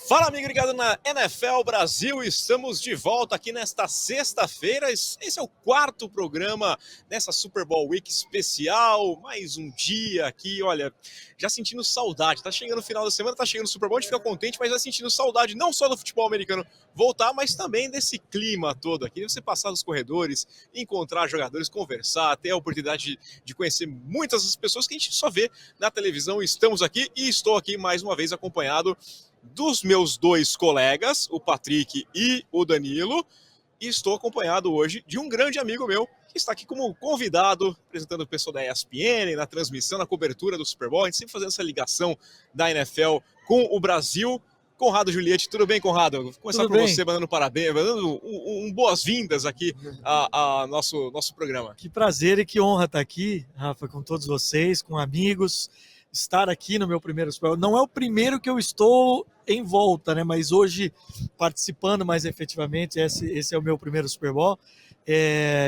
Fala, amigo ligado na NFL Brasil, estamos de volta aqui nesta sexta-feira. Esse é o quarto programa dessa Super Bowl Week especial, mais um dia aqui, olha, já sentindo saudade, tá chegando o final da semana, tá chegando o Super Bowl, a gente fica contente, mas já sentindo saudade não só do futebol americano voltar, mas também desse clima todo aqui, você passar nos corredores, encontrar jogadores, conversar, ter a oportunidade de conhecer muitas das pessoas que a gente só vê na televisão. Estamos aqui e estou aqui mais uma vez acompanhado dos meus dois colegas, o Patrick e o Danilo, e estou acompanhado hoje de um grande amigo meu, que está aqui como convidado, apresentando o pessoal da ESPN, na transmissão, na cobertura do Super Bowl, a gente sempre fazendo essa ligação da NFL com o Brasil. Conrado Giulietti, tudo bem, Conrado? Vou começar Tudo por bem. você, mandando parabéns, mandando boas-vindas aqui a nosso programa. Que prazer e que honra estar aqui, Rafa, com todos vocês, com amigos, estar aqui no meu primeiro Super Bowl. Não é o primeiro que eu estou em volta, né? Mas hoje, participando mais efetivamente, esse é o meu primeiro Super Bowl.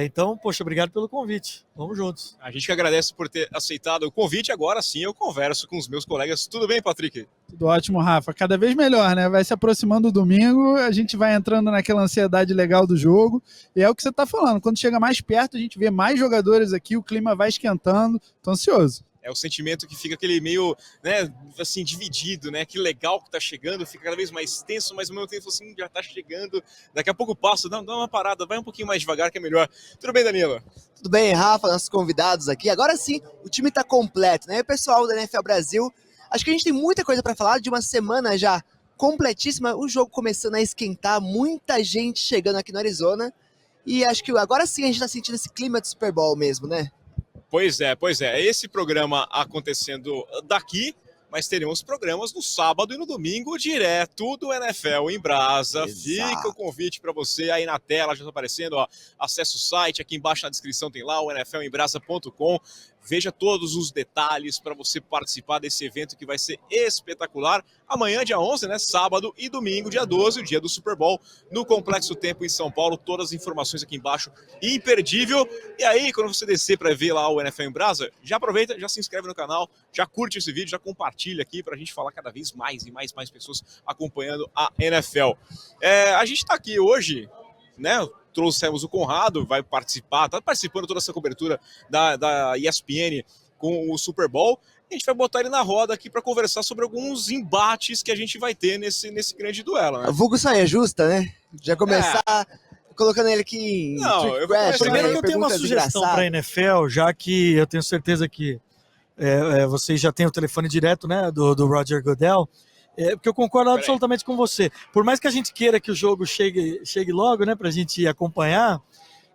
Então, poxa, obrigado pelo convite. Vamos juntos. A gente que agradece por ter aceitado o convite. Agora sim eu converso com os meus colegas. Tudo bem, Patrick? Tudo ótimo, Rafa. Cada vez melhor, né? Vai se aproximando o domingo, a gente vai entrando naquela ansiedade legal do jogo. E é o que você está falando. Quando chega mais perto, a gente vê mais jogadores aqui, o clima vai esquentando. Tô ansioso. É o sentimento que fica aquele meio, né, assim, dividido, né? Que legal que tá chegando, fica cada vez mais tenso, mas ao mesmo tempo assim, já tá chegando. Daqui a pouco passa, dá uma parada, vai um pouquinho mais devagar que é melhor. Tudo bem, Danilo? Tudo bem, Rafa, nossos convidados aqui. Agora sim, o time tá completo, né? E o pessoal da NFL Brasil, acho que a gente tem muita coisa para falar de uma semana já completíssima, o jogo começando a esquentar, muita gente chegando aqui no Arizona. E acho que agora sim a gente tá sentindo esse clima de Super Bowl mesmo, né? Pois é. Esse programa acontecendo daqui, mas teremos programas no sábado e no domingo direto do NFL em Brasa. Exato. Fica o convite para você aí na tela, já está aparecendo, ó. Acesse o site, aqui embaixo na descrição tem lá o nflembrasa.com. Veja todos os detalhes para você participar desse evento que vai ser espetacular. Amanhã, dia 11, né? Sábado e domingo, dia 12, o dia do Super Bowl, no Complexo Tempo em São Paulo. Todas as informações aqui embaixo, imperdível. E aí, quando você descer para ver lá o NFL em Brasa, já aproveita, já se inscreve no canal, já curte esse vídeo, já compartilha aqui para a gente falar cada vez mais e mais pessoas acompanhando a NFL. A gente está aqui hoje, né? Trouxemos o Conrado, vai participar, tá participando toda essa cobertura da ESPN com o Super Bowl. A gente vai botar ele na roda aqui para conversar sobre alguns embates que a gente vai ter nesse grande duelo, né? Vulgo saia justa, né? Já começar colocando ele aqui em Não, eu vou começar- Primeiro né? que eu tenho uma Perguntas sugestão para a engraçadas. NFL, já que eu tenho certeza que vocês já têm o telefone direto, né, do Roger Goodell. Porque eu concordo absolutamente com você. Por mais que a gente queira que o jogo chegue logo, né, pra gente acompanhar,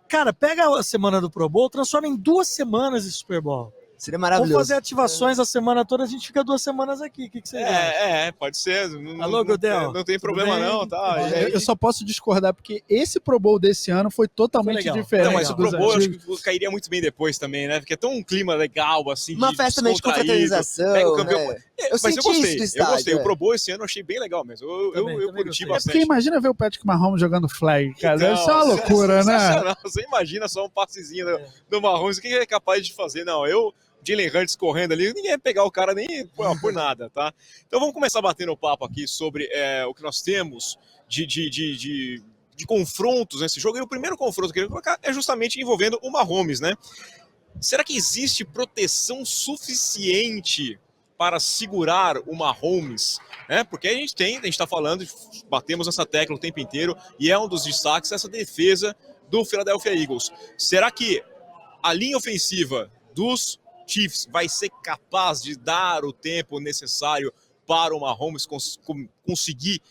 cara, pega a semana do Pro Bowl, transforma em 2 semanas de Super Bowl. Seria Vamos maravilhoso. fazer ativações a semana toda, a gente fica 2 semanas aqui. O que você acha? Pode ser. Alô, Goodell. Não tem Tudo problema bem? não, tá? E aí- Eu só posso discordar, porque esse Pro Bowl desse ano foi totalmente Foi legal. diferente. Não, mas o dos Pro Bowl eu acho antigos. que cairia muito bem depois também, né? Porque é tão um clima legal, assim, Uma festa meio de descontraído. confraternização, Pega o campeão. né? Mas senti eu gostei, isso do estádio, O Pro Bowl esse ano eu achei bem legal mesmo. Eu Também curti gostei. bastante. Porque imagina ver o Patrick Mahomes jogando flag, cara. Deve ser uma Então, loucura, né? sensacional. Você imagina só um passezinho do Mahomes, o que ele é capaz de fazer? Não, Jalen Hurts correndo ali, ninguém ia pegar o cara nem por nada, tá? Então vamos começar batendo o papo aqui sobre o que nós temos de confrontos nesse jogo. E o primeiro confronto que eu queria colocar é justamente envolvendo o Mahomes, né? Será que existe proteção suficiente para segurar o Mahomes? Porque a gente está falando, batemos nessa tecla o tempo inteiro, e é um dos destaques essa defesa do Philadelphia Eagles. Será que a linha ofensiva dos Chiefs vai ser capaz de dar o tempo necessário para o Mahomes conseguir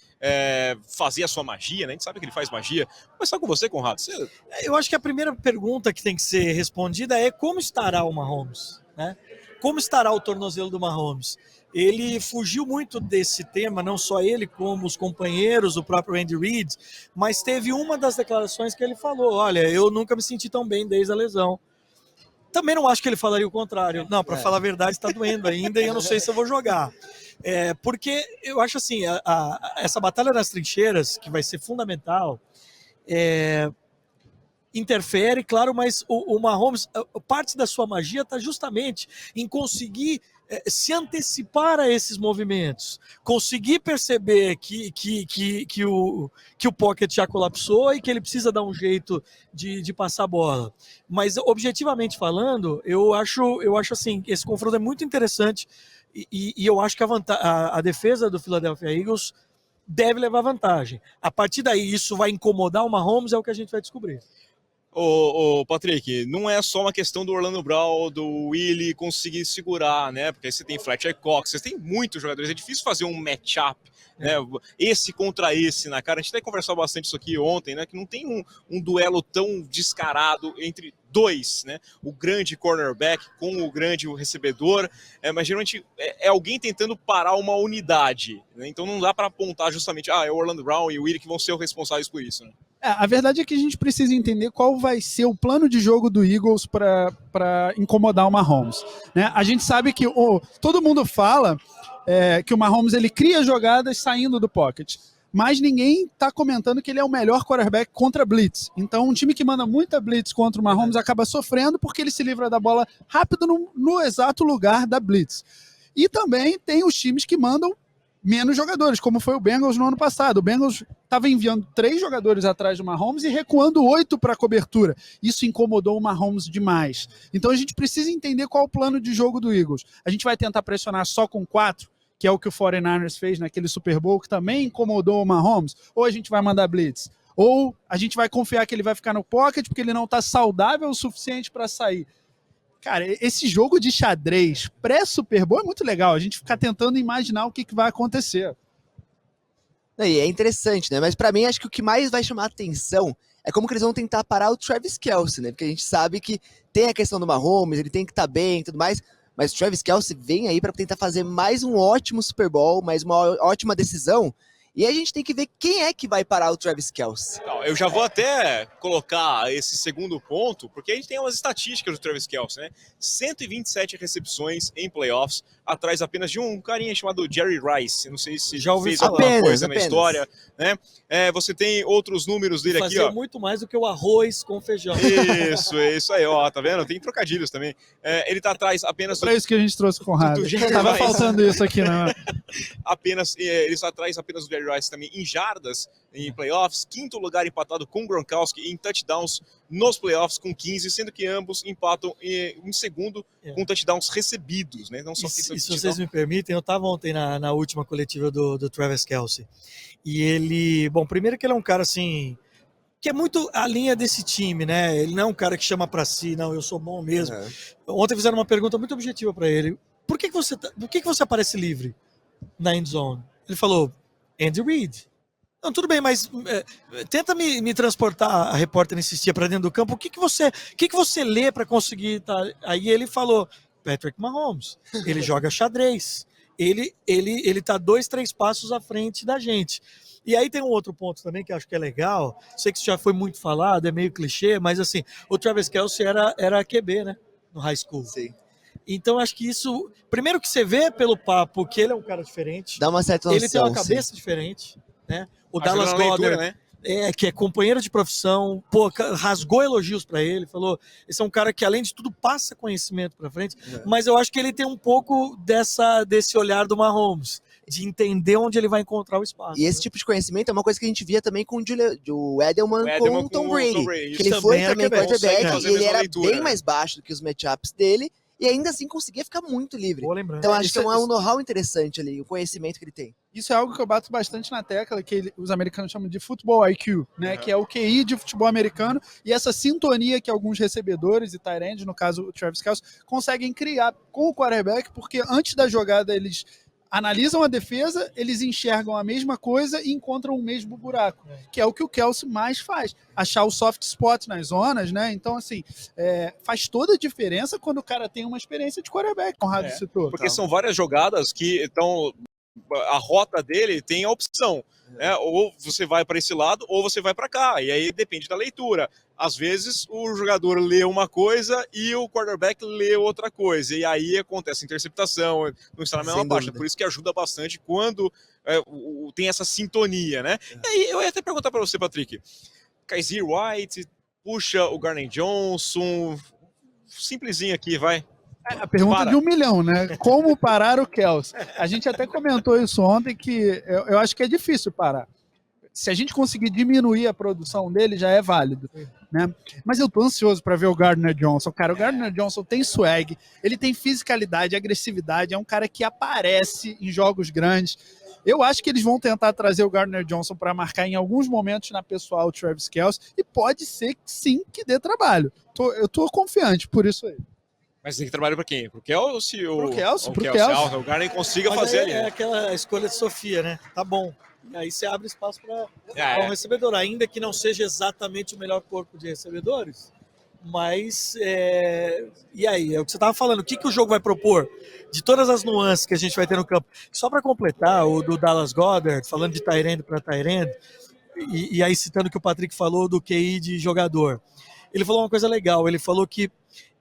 fazer a sua magia, né? A gente sabe que ele faz magia. Vou começar com você, Conrado. Eu acho que a primeira pergunta que tem que ser respondida é como estará o Mahomes, né? Como estará o tornozelo do Mahomes? Ele fugiu muito desse tema, não só ele, como os companheiros, o próprio Andy Reid, mas teve uma das declarações que ele falou: olha, eu nunca me senti tão bem desde a lesão. Também não acho que ele falaria o contrário. Não, para falar a verdade, está doendo ainda e eu não sei se eu vou jogar. Porque eu acho assim, essa batalha nas trincheiras, que vai ser fundamental, interfere, claro, mas o Mahomes, parte da sua magia está justamente em conseguir se antecipar a esses movimentos, conseguir perceber que o pocket já colapsou e que ele precisa dar um jeito de passar a bola. Mas, objetivamente falando, eu acho assim, esse confronto é muito interessante e eu acho que a defesa do Philadelphia Eagles deve levar vantagem. A partir daí, isso vai incomodar o Mahomes, é o que a gente vai descobrir. Ô, Patrick, não é só uma questão do Orlando Brown, do Willie conseguir segurar, né? Porque aí você tem Fletcher Cox, você tem muitos jogadores, é difícil fazer um matchup, né? Esse contra esse na cara. A gente até conversou bastante isso aqui ontem, né? Que não tem um duelo tão descarado entre dois, né? O grande cornerback com o grande recebedor, mas geralmente é alguém tentando parar uma unidade, né? Então não dá para apontar justamente, é o Orlando Brown e o Willie que vão ser os responsáveis por isso, né? A verdade é que a gente precisa entender qual vai ser o plano de jogo do Eagles para incomodar o Mahomes, né? A gente sabe que todo mundo fala que o Mahomes ele cria jogadas saindo do pocket, mas ninguém está comentando que ele é o melhor quarterback contra blitz. Então um time que manda muita blitz contra o Mahomes acaba sofrendo porque ele se livra da bola rápido no exato lugar da blitz. E também tem os times que mandam menos jogadores, como foi o Bengals no ano passado. O Bengals estava enviando 3 jogadores atrás do Mahomes e recuando 8 para a cobertura. Isso incomodou o Mahomes demais. Então a gente precisa entender qual é o plano de jogo do Eagles. A gente vai tentar pressionar só com 4, que é o que o 49ers fez naquele Super Bowl, que também incomodou o Mahomes, ou a gente vai mandar blitz? Ou a gente vai confiar que ele vai ficar no pocket porque ele não está saudável o suficiente para sair? Cara, esse jogo de xadrez pré-Super Bowl é muito legal. A gente ficar tentando imaginar o que vai acontecer. E é interessante, né? Mas pra mim, acho que o que mais vai chamar a atenção é como que eles vão tentar parar o Travis Kelce, né? Porque a gente sabe que tem a questão do Mahomes, ele tem que estar bem e tudo mais, mas o Travis Kelce vem aí pra tentar fazer mais um ótimo Super Bowl, mais uma ótima decisão. E a gente tem que ver quem é que vai parar o Travis Kelce. Eu já vou até colocar esse segundo ponto, porque a gente tem umas estatísticas do Travis Kelce, né? 127 recepções em playoffs, atrás apenas de um carinha chamado Jerry Rice. Não sei se já ouvi fez falar. alguma coisa na história, né? Você tem outros números dele aqui, ó. Fazia muito mais do que o arroz com feijão. Isso aí, ó, tá vendo? Tem trocadilhos também. Ele tá atrás apenas... Para isso que a gente trouxe com o Conrado. Tava faltando isso aqui, não. Ele está atrás apenas do Jerry Rice também em jardas em playoffs, 5º lugar empatado com Gronkowski em touchdowns nos playoffs com 15, sendo que ambos empatam em segundo com touchdowns recebidos, né? Não só se vocês me permitem, eu estava ontem na última coletiva do Travis Kelce e ele, bom, primeiro que ele é um cara assim que é muito a linha desse time, né? Ele não é um cara que chama para si, não, eu sou bom mesmo. Ontem fizeram uma pergunta muito objetiva para ele: por que você aparece livre na end zone? Ele falou: Andy Reid. Não, tudo bem, mas tenta me transportar, a repórter insistia, para dentro do campo. O que você lê para conseguir estar... Aí ele falou: Patrick Mahomes. Ele joga xadrez. Ele tá 2, 3 passos à frente da gente. E aí tem um outro ponto também que eu acho que é legal. Sei que isso já foi muito falado, é meio clichê, mas assim, o Travis Kelce era QB, né? No high school. Sim. Então acho que isso... Primeiro que você vê pelo papo que ele é um cara diferente. Dá uma certa noção, ele tem uma cabeça diferente, né? O Dallas Goedert, né? Que é companheiro de profissão, rasgou elogios para ele, falou: esse é um cara que, além de tudo, passa conhecimento para frente, mas eu acho que ele tem um pouco desse olhar do Mahomes, de entender onde ele vai encontrar o espaço. E esse tipo de conhecimento é uma coisa que a gente via também com o Edelman com o Tom Brady. Que ele foi também quarterback e ele era bem mais baixo do que os matchups dele, e ainda assim conseguia ficar muito livre. Então acho que é um know-how interessante ali, o conhecimento que ele tem. Isso é algo que eu bato bastante na tecla, que os americanos chamam de futebol IQ, né? Que é o QI de futebol americano, e essa sintonia que alguns recebedores e tight end, no caso o Travis Kelce, conseguem criar com o quarterback, porque antes da jogada eles analisam a defesa, eles enxergam a mesma coisa e encontram o mesmo buraco, que é o que o Kelce mais faz, achar o soft spot nas zonas, né? Então, assim, faz toda a diferença quando o cara tem uma experiência de quarterback, Conrado citou. Porque são várias jogadas que estão... A rota dele tem a opção, né? Ou você vai para esse lado ou você vai para cá, e aí depende da leitura. Às vezes o jogador lê uma coisa e o quarterback lê outra coisa, e aí acontece interceptação, não está na mesma página. Por isso que ajuda bastante quando tem essa sintonia, né? E aí eu ia até perguntar para você, Patrick: Kyzir White, puxa o Garner Johnson, simplesinho aqui, vai. A pergunta de 1 milhão, né? Como parar o Kelce? A gente até comentou isso ontem, que eu acho que é difícil parar. Se a gente conseguir diminuir a produção dele, já é válido, né? Mas eu tô ansioso para ver o Gardner Johnson. Cara, o Gardner Johnson tem swag, ele tem fisicalidade, agressividade, é um cara que aparece em jogos grandes. Eu acho que eles vão tentar trazer o Gardner Johnson para marcar em alguns momentos na pessoal o Travis Kelce, e pode ser que sim, que dê trabalho. Eu tô confiante por isso aí. Mas tem que trabalhar para quem? Pro Kelce ou Pro Kelce, ou pro Kelce? Kelce. O Gardner consiga Mas fazer aí ali. é Né? aquela escolha de Sofia, né? Tá bom. E aí você abre espaço para É. um recebedor, ainda que não seja exatamente o melhor corpo de recebedores. Mas, e aí? É o que você estava falando. O que o jogo vai propor? De todas as nuances que a gente vai ter no campo. Só para completar, o do Dallas Goedert, falando de tight end para tight end, e aí citando o que o Patrick falou do QI de jogador. Ele falou uma coisa legal. Ele falou que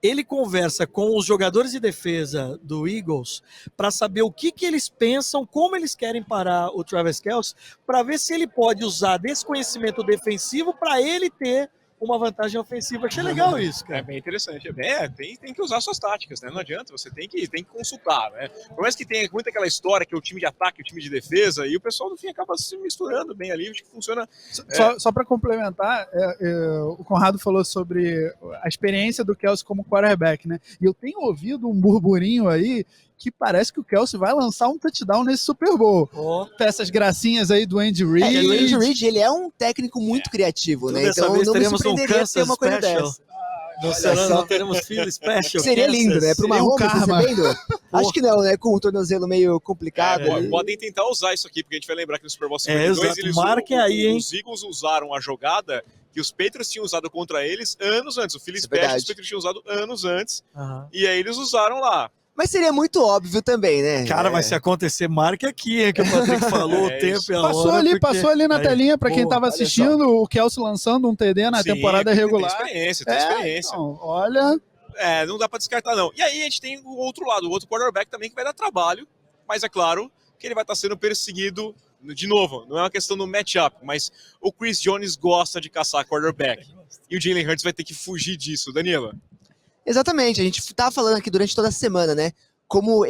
ele conversa com os jogadores de defesa do Eagles para saber o que eles pensam, como eles querem parar o Travis Kelce, para ver se ele pode usar desse conhecimento defensivo para ele ter uma vantagem ofensiva. Achei legal isso, cara. É bem interessante. Tem que usar suas táticas, né? Não adianta, você tem que consultar, né? Por mais que tenha muito aquela história que é o time de ataque e o time de defesa, e o pessoal no fim acaba se misturando bem ali, acho que funciona. Só para complementar, o Conrado falou sobre a experiência do Kelce como quarterback, né? E eu tenho ouvido um burburinho aí que parece que o Kelce vai lançar um touchdown nesse Super Bowl. Essas gracinhas aí do Andy Reid. O Andy Reid, ele é um técnico muito criativo, né? Dessa Então vez não me teremos surpreenderia ter uma coisa special. dessa. Não teremos filho special. Seria lindo, né? Pro Mahomes recebendo. Acho que não, né? Com o tornozelo meio complicado. Podem tentar usar isso aqui, porque a gente vai lembrar que no Super Bowl 52 eles marquem aí, hein? Os Eagles usaram a jogada que os Patriots tinham usado contra eles anos antes. O Philly Special os Patriots tinham usado anos antes. E aí eles usaram lá. Mas seria muito óbvio também, né? Cara, mas se acontecer, marque aqui, hein, que o Patrick falou o tempo e a hora. Passou ali na telinha para quem estava assistindo o Kelce lançando um TD na temporada regular. Tem experiência. Então, olha... não dá para descartar não. E aí a gente tem o outro lado, o outro quarterback também que vai dar trabalho, mas é claro que ele vai estar sendo perseguido de novo. Não é uma questão do matchup, mas o Chris Jones gosta de caçar quarterback. E o Jalen Hurts vai ter que fugir disso. Danilo? Exatamente, a gente estava falando aqui durante toda a semana, né? Como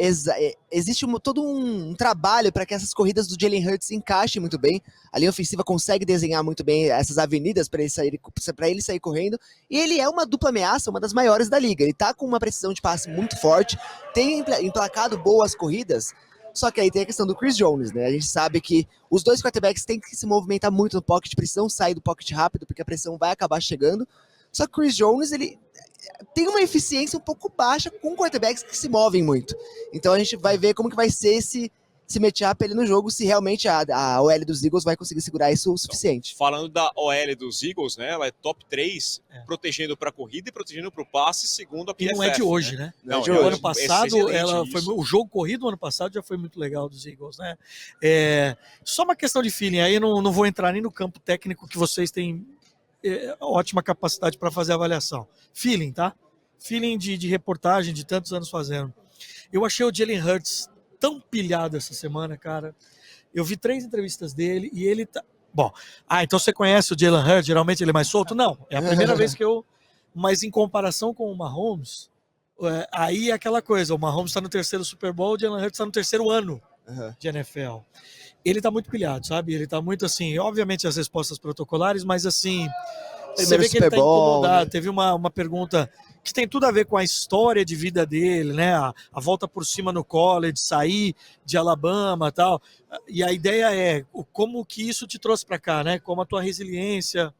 existe todo um trabalho para que essas corridas do Jalen Hurts se encaixem muito bem. A linha ofensiva consegue desenhar muito bem essas avenidas para ele sair correndo. E ele é uma dupla ameaça, uma das maiores da liga. Ele tá com uma precisão de passe muito forte, tem emplacado boas corridas. Só que aí tem a questão do Chris Jones, né? A gente sabe que os dois quarterbacks têm que se movimentar muito no pocket, precisam sair do pocket rápido, porque a pressão vai acabar chegando. Só que o Chris Jones, ele tem uma eficiência um pouco baixa com quarterbacks que se movem muito. Então a gente vai ver como que vai ser esse matchup ele no jogo, se realmente a OL dos Eagles vai conseguir segurar isso o suficiente. Falando da OL dos Eagles, né? Ela é top 3, protegendo para a corrida e protegendo para o passe, segundo a PFF. E não é de hoje, né? Não, o ano passado, o jogo corrido do ano passado já foi muito legal dos Eagles, né? Só uma questão de feeling, aí eu não vou entrar nem no campo técnico que vocês têm ótima capacidade para fazer avaliação. Feeling, tá? Feeling de reportagem de tantos anos fazendo. Eu achei o Jalen Hurts tão pilhado essa semana, cara. Eu vi 3 entrevistas dele e ele tá... Bom, então você conhece o Jalen Hurts? Geralmente ele é mais solto? Não, é a primeira vez que eu... Mas em comparação com o Mahomes, aí é aquela coisa, o Mahomes está no 3º Super Bowl, o Jalen Hurts está no 3º ano de NFL. Ele tá muito pilhado, sabe? Ele tá muito assim, obviamente as respostas protocolares, mas assim, você vê que ele tá incomodado. Né? Teve uma pergunta que tem tudo a ver com a história de vida dele, né? A volta por cima no college, sair de Alabama e tal. E a ideia é como que isso te trouxe para cá, né? Como a tua resiliência.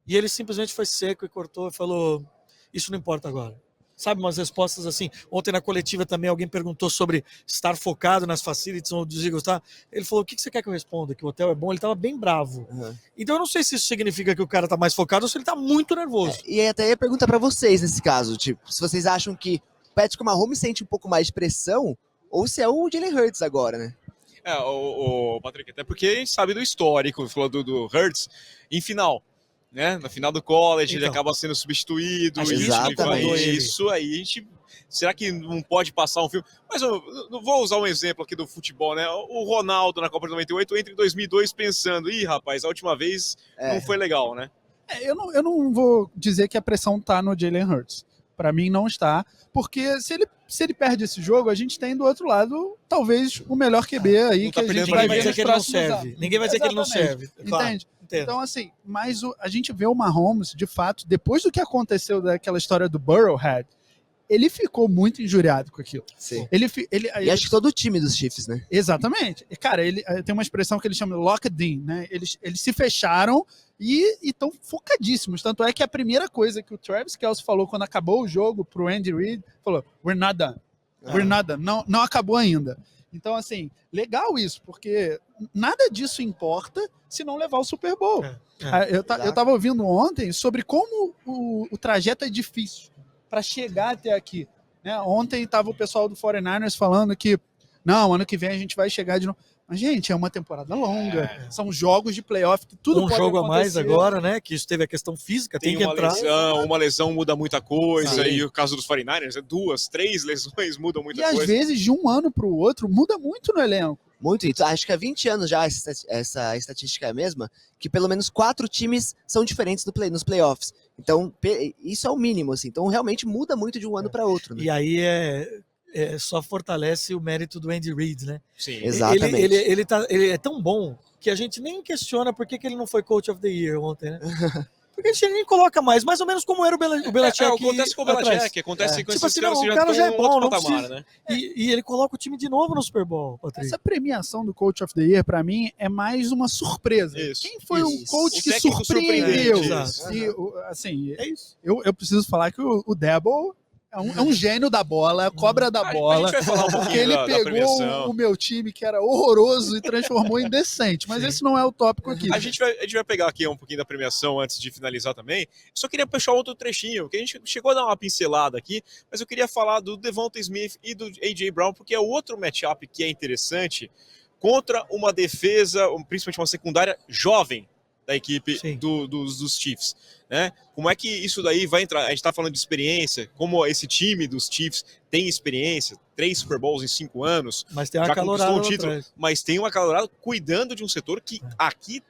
E ele simplesmente foi seco e cortou e falou, isso não importa agora. Sabe, umas respostas assim. Ontem na coletiva também alguém perguntou sobre estar focado nas facilities dos Eagles, tá? Ele falou, o que você quer que eu responda? Que o hotel é bom? Ele tava bem bravo. Então eu não sei se isso significa que o cara tá mais focado ou se ele tá muito nervoso. E até ia perguntar pra vocês nesse caso, tipo, se vocês acham que o Patrick Mahomes sente um pouco mais de pressão ou se é o Jalen Hurts agora, né? O Patrick, até porque a gente sabe do histórico, falou do Hurts em final. Né? Na final do college, ele acaba sendo substituído. Isso aí, a gente... Será que não pode passar um filme? Mas eu não vou usar um exemplo aqui do futebol, né? O Ronaldo na Copa de 98 entra em 2002 pensando, rapaz, a última vez não foi legal, né? Eu não vou dizer que a pressão tá no Jalen Hurts. Para mim não está, porque se se ele perde esse jogo, a gente tem do outro lado, talvez, o melhor QB aí Não que tá a gente perdendo vai pra Ninguém vai ver dizer nos que ele não próximos serve. anos. Ninguém vai dizer que ele não Exatamente. serve. Claro, Entende? entendo. Então, assim, mas a gente vê o Mahomes, de fato, depois do que aconteceu daquela história do Burrowhead, ele ficou muito injuriado com aquilo. Sim. Ele E acho que todo o time dos Chiefs, né? Exatamente. E, cara, ele tem uma expressão que ele chama de locked in, né? Eles se fecharam e estão focadíssimos. Tanto é que a primeira coisa que o Travis Kelce falou quando acabou o jogo pro Andy Reid, falou, we're not done. We're not done. Não acabou ainda. Então, assim, legal isso, porque nada disso importa se não levar o Super Bowl. Eu tava ouvindo ontem sobre como o trajeto é difícil para chegar até aqui. Né? Ontem estava o pessoal do 49ers falando que não, ano que vem a gente vai chegar de novo. Mas, gente, é uma temporada longa. São jogos de playoff que tudo pode jogo acontecer. a mais agora, né? Que isso teve a questão física, tem que entrar. Uma lesão muda muita coisa. Sim. E o caso dos 49ers, 2, 3 lesões mudam muita E às coisa. vezes, de um ano para o outro, muda muito no elenco. Muito isso. Acho que há 20 anos já essa estatística é a mesma, que pelo menos 4 times são diferentes nos playoffs. Então, isso é o mínimo, assim. Então, realmente muda muito de um ano para outro. Né? E aí só fortalece o mérito do Andy Reid, né? Sim. Exatamente. Ele é tão bom que a gente nem questiona por que ele não foi Coach of the Year ontem, né? Porque a gente nem coloca mais ou menos como era o Belichick. Acontece com o Belichick, acontece com Tipo esses assim, caras não, que o cara já é estão em bom, outro não patamar, precisa. né? E ele coloca o time de novo no Super Bowl, Patrick. Essa premiação do Coach of the Year, para mim, é mais uma surpresa. Isso. Quem foi o Isso. coach O que técnico surpreendeu? surpreendente, isso. E, assim, É isso. eu preciso falar que o Debo é um gênio da bola, cobra da A bola. gente vai falar um Porque pouquinho ele da pegou premiação. o meu time, que era horroroso, e transformou em decente. Mas esse não é o tópico aqui. A gente vai pegar aqui um pouquinho da premiação antes de finalizar também. Só queria puxar outro trechinho, que a gente chegou a dar uma pincelada aqui, mas eu queria falar do Devonta Smith e do A.J. Brown, porque é outro matchup que é interessante contra uma defesa, principalmente uma secundária jovem da equipe dos Chiefs. Né? Como é que isso daí vai entrar? A gente está falando de experiência, como esse time dos Chiefs tem experiência, 3 Super Bowls em 5 anos, Mas tem uma já calorada conquistou um título, atrás. mas tem uma calorada cuidando de um setor que aqui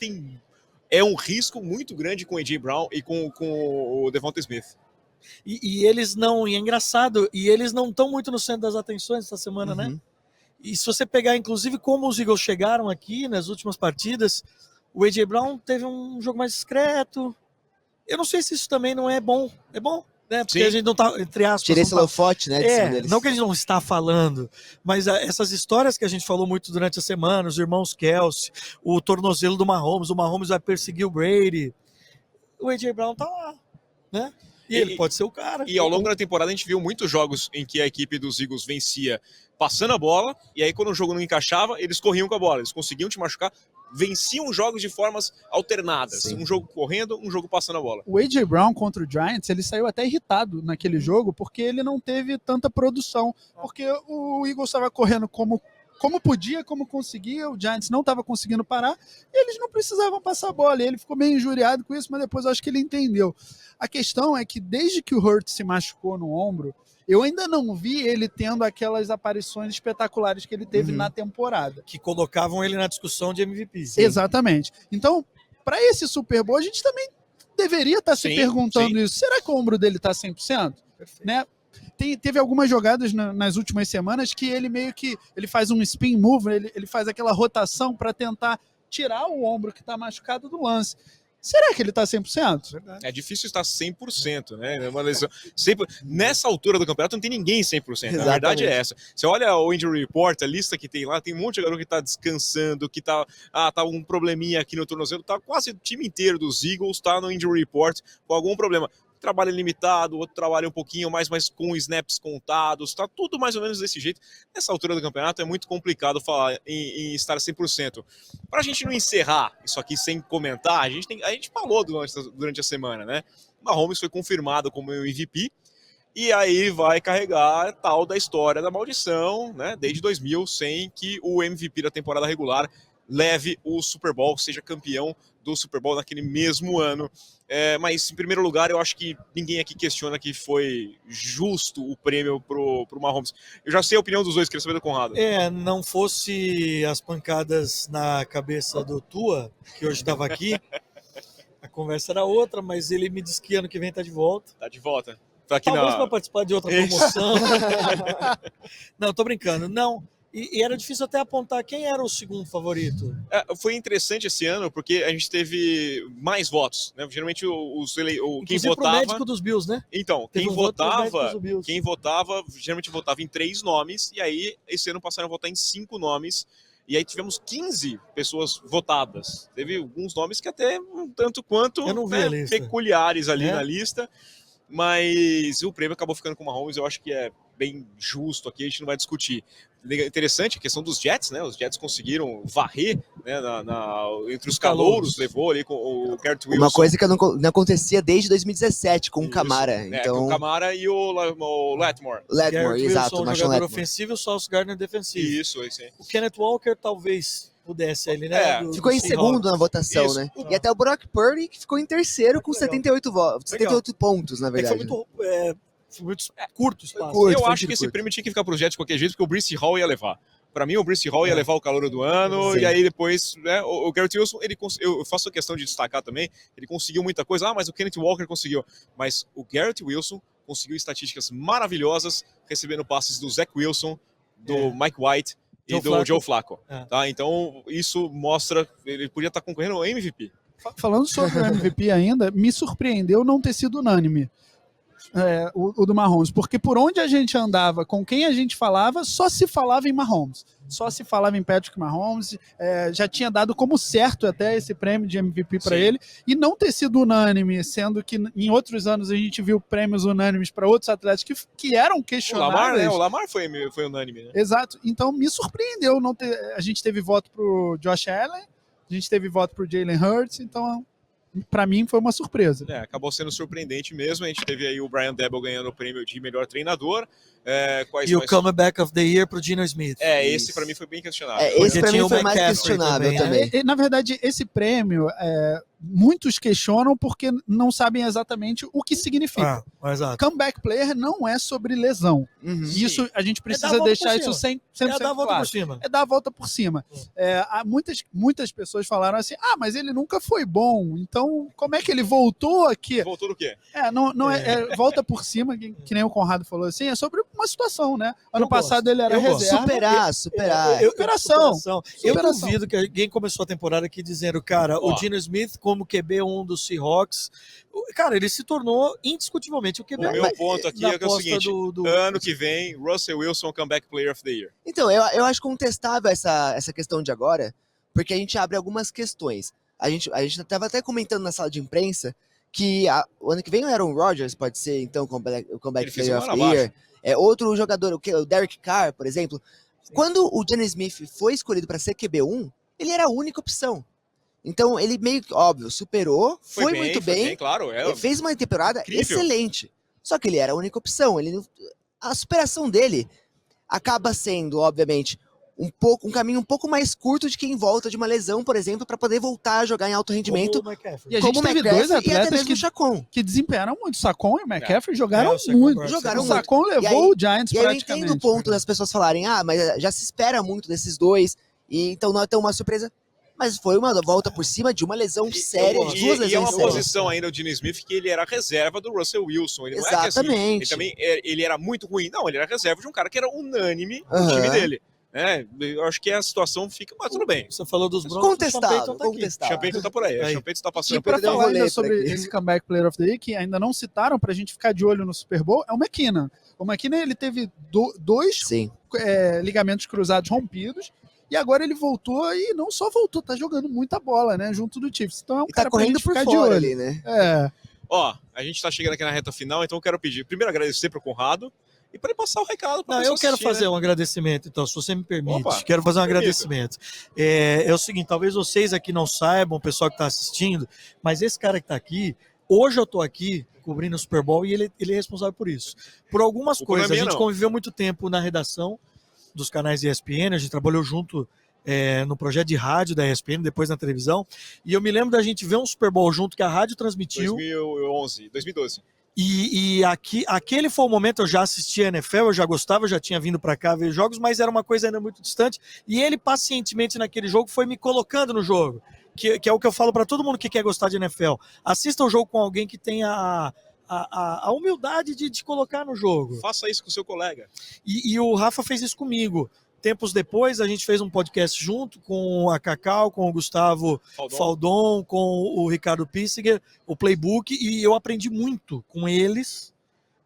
é um risco muito grande com o A.J. Brown e com o Devonta Smith. E eles não, e é engraçado, e eles não estão muito no centro das atenções essa semana, né? E se você pegar, inclusive, como os Eagles chegaram aqui nas últimas partidas, o A.J. Brown teve um jogo mais discreto. Eu não sei se isso também não é bom. É bom, né? Porque Sim. a gente não tá, entre aspas... Tirei esse não tá- holofote, né? de cima deles. não que a gente não está falando, mas essas histórias que a gente falou muito durante a semana, os irmãos Kelce, o tornozelo do Mahomes, o Mahomes vai perseguir o Brady, o A.J. Brown tá lá, né? E ele pode ser o cara. E ao longo da temporada a gente viu muitos jogos em que a equipe dos Eagles vencia passando a bola, e aí quando o jogo não encaixava, eles corriam com a bola, eles conseguiam te machucar, venciam jogos de formas alternadas. Sim. Um jogo correndo, um jogo passando a bola. O A.J. Brown contra o Giants, ele saiu até irritado naquele jogo, porque ele não teve tanta produção. Porque o Eagles estava correndo como podia, como conseguia, o Giants não estava conseguindo parar, e eles não precisavam passar a bola. E ele ficou meio injuriado com isso, mas depois eu acho que ele entendeu. A questão é que desde que o Hurts se machucou no ombro, eu ainda não vi ele tendo aquelas aparições espetaculares que ele teve na temporada. Que colocavam ele na discussão de MVP. Exatamente. Então, para esse Super Bowl, a gente também deveria estar se Sim, perguntando sim. isso. Será que o ombro dele está 100%? Né? Teve algumas jogadas nas últimas semanas que ele meio que ele faz um spin move, ele faz aquela rotação para tentar tirar o ombro que está machucado do lance. Será que ele está 100%? É difícil estar 100%, né? É uma lesão. Nessa altura do campeonato não tem ninguém 100%. A verdade é essa. Você olha o Injury Report, a lista que tem lá, tem um monte de jogador que está descansando, que tá um probleminha aqui no tornozelo, tá quase o time inteiro dos Eagles tá no Injury Report com algum problema. Trabalho limitado, outro trabalha um pouquinho mais, mas com snaps contados, tá tudo mais ou menos desse jeito. Nessa altura do campeonato é muito complicado falar em estar 100%. Pra gente não encerrar isso aqui sem comentar, a gente falou durante a semana, né? Mahomes foi confirmado como MVP, e aí vai carregar tal da história da maldição, né? Desde 2000, sem que o MVP da temporada regular leve o Super Bowl, seja campeão do Super Bowl naquele mesmo ano. Mas, em primeiro lugar, eu acho que ninguém aqui questiona que foi justo o prêmio pro Mahomes. Eu já sei a opinião dos dois, queria saber do Conrado. Não fosse as pancadas na cabeça do Tua, que hoje estava aqui, a conversa era outra, mas ele me disse que ano que vem tá de volta. Tá de volta. Tá aqui Talvez na... para participar de outra promoção. Não, tô brincando. Não. E era difícil até apontar quem era o segundo favorito. Foi interessante esse ano porque a gente teve mais votos, né? Geralmente quem Inclusive pro votava... médico dos Bills, né? Então, Teve um voto pros médicos do Bills. quem votava, geralmente votava em 3 nomes, e aí esse ano passaram a votar em 5 nomes, e aí tivemos 15 pessoas votadas. Teve alguns nomes que até um tanto quanto Eu não vi a lista. peculiares ali É? na lista, mas o prêmio acabou ficando com o Mahomes, eu acho que é bem justo aqui, a gente não vai discutir. Interessante a questão dos Jets, né? Os Jets conseguiram varrer, né, entre os calouros, levou ali com o Garrett Wilson. Uma coisa que não acontecia desde 2017 com o Camara. Então, com o Camara e o Lattimore. Lattimore, exato, o o Marshawn jogador Lattimore. ofensivo e o Sauce Gardner defensivo. Isso. O Kenneth Walker talvez pudesse ele, né? Ficou em segundo na votação, Isso. né? E até o Brock Purdy, que ficou em terceiro com 78 pontos, na É que verdade. foi muito curto o espaço. Curto. Eu foi acho que esse curto. prêmio tinha que ficar pro Jets de qualquer jeito, porque o Breece Hall ia levar. Pra mim, o Breece Hall ia levar o calor do ano, Sim. e aí depois, né, o Garrett Wilson, eu faço a questão de destacar também, ele conseguiu muita coisa, mas o Kenneth Walker conseguiu. Mas o Garrett Wilson conseguiu estatísticas maravilhosas, recebendo passes do Zach Wilson, do Mike White e do Joe Flacco. Tá? Então, isso mostra, ele podia estar concorrendo ao MVP. Falando sobre o MVP ainda, me surpreendeu não ter sido unânime. O do Mahomes, porque por onde a gente andava, com quem a gente falava, só se falava em Mahomes, só se falava em Patrick Mahomes, já tinha dado como certo até esse prêmio de MVP para ele, e não ter sido unânime, sendo que em outros anos a gente viu prêmios unânimes para outros atletas que eram questionáveis. O Lamar foi unânime, né? Exato, então me surpreendeu não ter, a gente teve voto pro Josh Allen, a gente teve voto pro Jalen Hurts, então para mim foi uma surpresa. Acabou sendo surpreendente mesmo. A gente teve aí o Brian Daboll ganhando o prêmio de melhor treinador. O Comeback of the Year pro Geno Smith. Esse para mim foi bem questionável. Esse para mim foi mais questionável também. Na verdade, esse prêmio, muitos questionam porque não sabem exatamente o que significa. Exato. Comeback player não é sobre lesão. Isso a gente precisa deixar isso sempre dar a volta claro. por cima. É dar a volta por cima. Muitas pessoas falaram assim, mas ele nunca foi bom, então como é que ele voltou aqui? Voltou do quê? Volta por cima, que nem o Conrado falou assim, é sobre uma situação, né? Ano passado ele era Superar. reserva. Superação. Eu duvido que alguém começou a temporada aqui dizendo, cara, o Geno Smith como QB1 do Seahawks, cara, ele se tornou indiscutivelmente o QB1. O meu ponto aqui é o seguinte, ano que vem, Russell Wilson Comeback Player of the Year. Então, eu acho contestável essa questão de agora, porque a gente abre algumas questões. A gente estava até comentando na sala de imprensa que o ano que vem o Aaron Rodgers pode ser, então, o Comeback Player of the Year. Outro jogador, o Derek Carr, por exemplo. Sim. Quando o Geno Smith foi escolhido para ser QB1, ele era a única opção. Então, ele meio que, óbvio, superou, foi muito bem, claro, fez uma temporada excelente. Só que ele era a única opção. A superação dele acaba sendo, obviamente, um caminho um pouco mais curto de quem volta de uma lesão, por exemplo, para poder voltar a jogar em alto rendimento. E a gente teve dois atletas que desempenharam muito. O Saquon e o McCaffrey jogaram muito. O Saquon levou o Giants praticamente. E aí eu entendo o ponto das pessoas falarem, mas já se espera muito desses dois, e então não é tão uma surpresa. Mas foi uma volta por cima de uma lesão séria, de duas lesões sérias. E é uma posição ainda, o Geno Smith, que ele era reserva do Russell Wilson. Ele Exatamente. Não é que assim, ele era muito ruim. Não, ele era reserva de um cara que era unânime no time dele. Eu acho que a situação fica, mas tudo bem. Você falou dos Broncos, contestável. O Champeyton tá por aí. O Champeyton tá passando. E para falar ainda sobre esse Comeback Player of the Year, que ainda não citaram pra gente ficar de olho no Super Bowl, é o McKinnon. O McKinnon, ele teve dois ligamentos cruzados rompidos, e agora ele voltou, e não só voltou, tá jogando muita bola, né, junto do Chiefs. Então é um cara tá correndo pra gente por ficar fora de olho. ali, né? A gente tá chegando aqui na reta final, então eu quero pedir, primeiro agradecer pro Conrado, e para ele passar o recado para eu quero fazer um agradecimento, então, se você me permite. Quero fazer um agradecimento. É o seguinte, talvez vocês aqui não saibam, o pessoal que está assistindo, mas esse cara que está aqui, hoje eu estou aqui cobrindo o Super Bowl e ele é responsável por isso. Por algumas coisas, a gente conviveu muito tempo na redação dos canais ESPN, a gente trabalhou junto no projeto de rádio da ESPN, depois na televisão, e eu me lembro da gente ver um Super Bowl junto que a rádio transmitiu. 2012. E aquele foi o momento, eu já assistia a NFL, eu já gostava, eu já tinha vindo para cá ver jogos, mas era uma coisa ainda muito distante, e ele pacientemente naquele jogo foi me colocando no jogo, que é o que eu falo para todo mundo que quer gostar de NFL. Assista o jogo com alguém que tenha a humildade de te colocar no jogo. Faça isso com o seu colega. E o Rafa fez isso comigo. Tempos depois, a gente fez um podcast junto com a Cacau, com o Gustavo Faldon, com o Ricardo Pissiger, o Playbook, e eu aprendi muito com eles.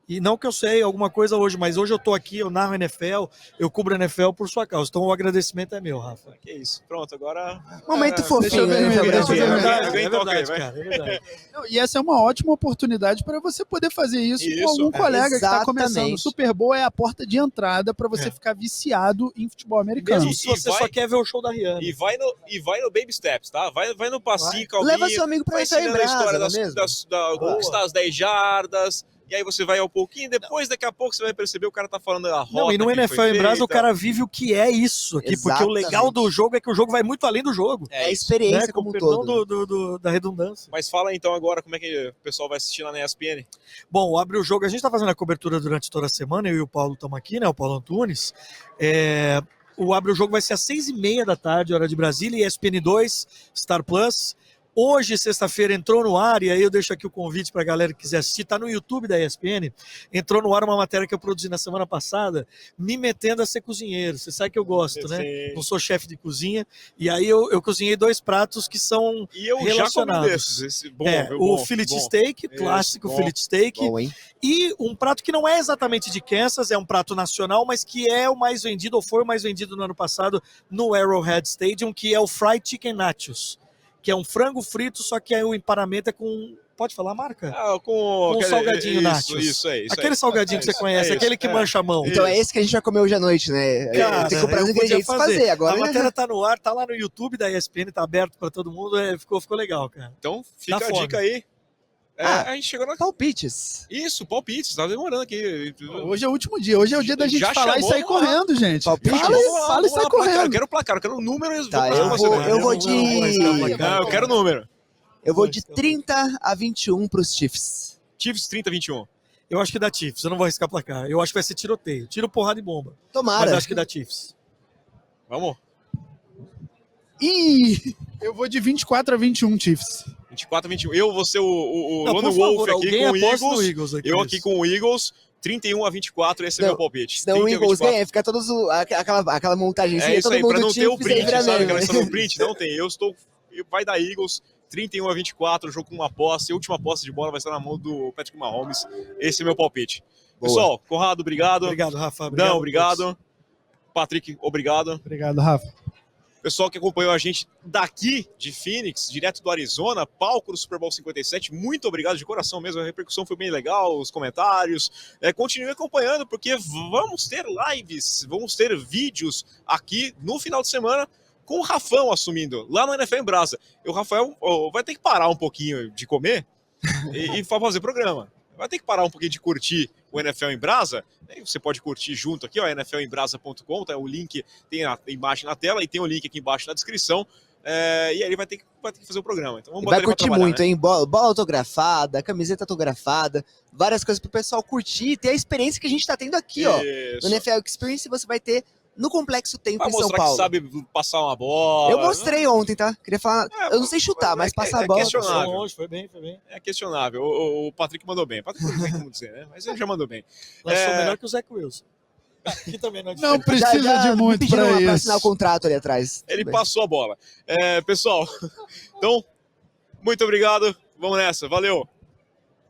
E não que eu sei alguma coisa hoje, mas hoje eu tô aqui, eu narro NFL, eu cubro NFL por sua causa. Então o agradecimento é meu, Rafa. Que isso. Pronto, agora... Momento fofinho, deixa eu ver, né? deixa eu ver. Alguém toca aí, vai. cara, é verdade. Não, e essa é uma ótima oportunidade para você poder fazer isso com algum colega que está começando. O Exatamente. Super Bowl é a porta de entrada para você ficar viciado em futebol americano. Mesmo se você só quer ver o show da Rihanna. E vai no baby steps, tá? Vai no passinho, calminho. Leva seu amigo pra vai entrar em ensinando a história brasa, não é mesmo? da conquistar as 10 jardas. E aí você vai ao pouquinho, depois daqui a pouco você vai perceber o cara tá falando da rota. Não, e no que NFL foi em Brasa feita. o cara vive o que é isso aqui, porque o legal do jogo é que o jogo vai muito além do jogo. É a isso. experiência Né? como um perdão todo. da redundância. Mas fala então agora como é que o pessoal vai assistir lá na ESPN. Bom, abre o jogo, a gente tá fazendo a cobertura durante toda a semana, eu e o Paulo estamos aqui, né? O Paulo Antunes. O abre o jogo vai ser às 6h30 da tarde, hora de Brasília, ESPN 2, Star Plus. Hoje, sexta-feira, entrou no ar, e aí eu deixo aqui o convite para a galera que quiser assistir, tá no YouTube da ESPN, entrou no ar uma matéria que eu produzi na semana passada, me metendo a ser cozinheiro, você sabe que eu gosto, né? Não sou chefe de cozinha, e aí eu cozinhei 2 pratos que são E eu relacionados. já comi desses. Bom, o fillet steak, clássico bom. fillet steak, Bom, hein? e um prato que não é exatamente de Kansas, é um prato nacional, mas que é o mais vendido, ou foi o mais vendido no ano passado, no Arrowhead Stadium, que é o Fried Chicken Nachos, que é um frango frito, só que aí o emparamento é com... Pode falar a marca? Com aquele, salgadinho nachos. Isso aí. Aquele salgadinho que você conhece, aquele que mancha a mão. Então é esse que a gente vai comer hoje à noite, né? Cara, tem que comprar os ingredientes e fazer. Agora, a matéria tá no ar, tá lá no YouTube da ESPN, tá aberto pra todo mundo, ficou legal, cara. Então fica Dá a fome. dica aí. A gente chegou na... Palpites. Isso, palpites, tava demorando aqui. Hoje é o último dia, hoje é o dia da gente Já falar e chamou, sair vamos lá. correndo, gente. Palpite? Fala e sai correndo. Eu quero placar, eu quero o número. Tá, eu vou de... Não, eu quero o número. Eu vou de 30-21 pros Chiefs. Chiefs 30-21. Eu acho que dá Chiefs, eu não vou arriscar placar. Eu acho que vai ser tiroteio, tiro, porrada e bomba. Tomara. Mas eu acho que dá Chiefs. Vamos. Ih! Eu vou de 24-21, Chiefs. 24-21. Eu vou ser o Não, Lone por Wolf favor, aqui alguém com o aposta no Eagles. Eagles aqui, Eu isso. aqui com o Eagles. 31-24, esse é Não, meu palpite. Senão o Eagles 30-24. ganha, fica todos aquela montagenzinha, É isso todo aí, mundo pra não ter o Chiefs, print, aí vira sabe? meme. Aquela história do print, não tem. Vai dar Eagles, 31-24, jogo com uma posse. A última posse de bola vai estar na mão do Patrick Mahomes. Esse é meu palpite. Boa. Pessoal, Conrado, obrigado. Obrigado, Rafa. Não, obrigado. Patrick, obrigado. Obrigado, Rafa. Pessoal que acompanhou a gente daqui de Phoenix, direto do Arizona, palco do Super Bowl 57, muito obrigado de coração mesmo, a repercussão foi bem legal, os comentários, continue acompanhando, porque vamos ter lives, vamos ter vídeos aqui no final de semana, com o Rafão assumindo, lá no NFL em Brasa. E o Rafael vai ter que parar um pouquinho de comer e fazer programa. Vai ter que parar um pouquinho de curtir o NFL em Brasa. Você pode curtir junto aqui, ó, nflembrasa.com, tá? O link tem a imagem na tela e tem o link aqui embaixo na descrição. E aí ele vai ter que fazer o programa. Então vamos botar Vai ele pra curtir trabalhar, muito, né? hein? Bola autografada, camiseta autografada, várias coisas pro pessoal curtir e ter a experiência que a gente tá tendo aqui, ó. Isso. No NFL Experience você vai ter no Complexo Tempo Vai em São mostrar Paulo. que sabe passar uma bola. Eu mostrei ontem, tá? Queria falar. Eu não sei chutar, mas passar a bola. questionável. Longe, foi bem. É questionável. O Patrick mandou bem. Patrick não tem como dizer, né? Mas ele já mandou bem. Lançou melhor que o Zach Wilson. Que também não é Não diferente. precisa de muito me pediram pra lá pra isso. assinar o contrato ali atrás. Ele Tudo bem. passou a bola. Pessoal, então, muito obrigado. Vamos nessa. Valeu.